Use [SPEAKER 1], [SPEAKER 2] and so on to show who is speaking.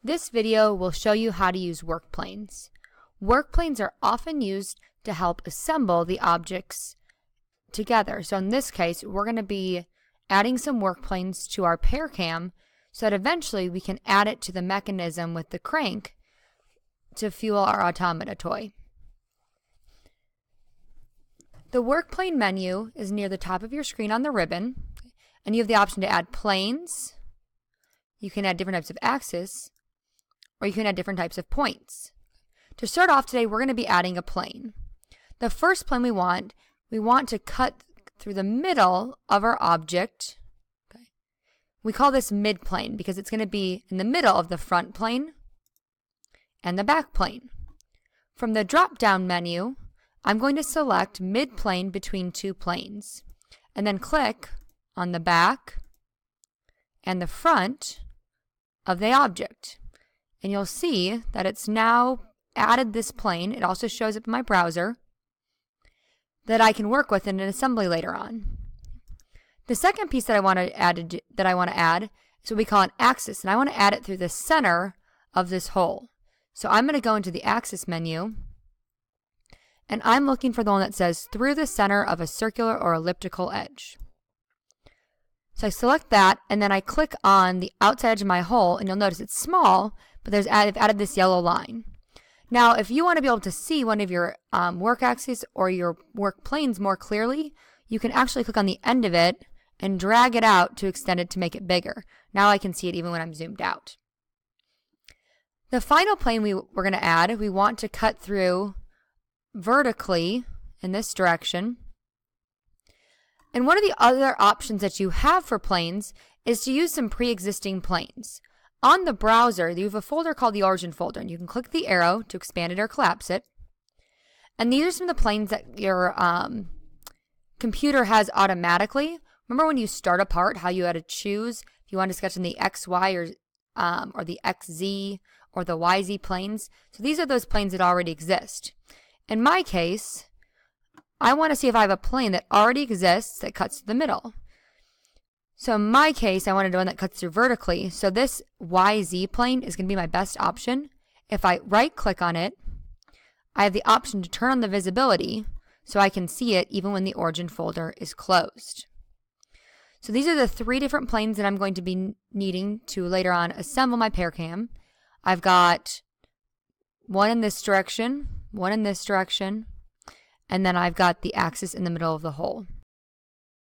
[SPEAKER 1] This video will show you how to use work planes. Work planes are often used to help assemble the objects together. So in this case, we're going to be adding some work planes to our pair cam so that eventually we can add it to the mechanism with the crank to fuel our automata toy. The work plane menu is near the top of your screen on the ribbon, and you have the option to add planes. You can add different types of axes, or you can add different types of points. To start off today, we're going to be adding a plane. The first plane we want to cut through the middle of our object. Okay. We call this mid plane because it's going to be in the middle of the front plane and the back plane. From the drop-down menu, I'm going to select mid plane between two planes and then click on the back and the front of the object. And you'll see that it's now added this plane. It also shows up in my browser that I can work with in an assembly later on. The second piece that I want to add is what we call an axis, and I want to add it through the center of this hole. So I'm going to go into the axis menu, and I'm looking for the one that says through the center of a circular or elliptical edge. So I select that, and then I click on the outside edge of my hole, and you'll notice it's small, but I've added this yellow line. Now, if you want to be able to see one of your work axes or your work planes more clearly, you can actually click on the end of it and drag it out to extend it to make it bigger. Now I can see it even when I'm zoomed out. The final plane we're going to add, we want to cut through vertically in this direction. And one of the other options that you have for planes is to use some pre-existing planes. On the browser, you have a folder called the origin folder, and you can click the arrow to expand it or collapse it. And these are some of the planes that your computer has automatically. Remember when you start a part, how you had to choose if you want to sketch in the XY or the XZ or the YZ planes? So these are those planes that already exist. In my case, I want to see if I have a plane that already exists that cuts to the middle. So in my case, I wanted one that cuts through vertically. So this YZ plane is going to be my best option. If I right click on it, I have the option to turn on the visibility so I can see it even when the origin folder is closed. So these are the three different planes that I'm going to be needing to later on assemble my pair cam. I've got one in this direction, one in this direction, and then I've got the axis in the middle of the hole.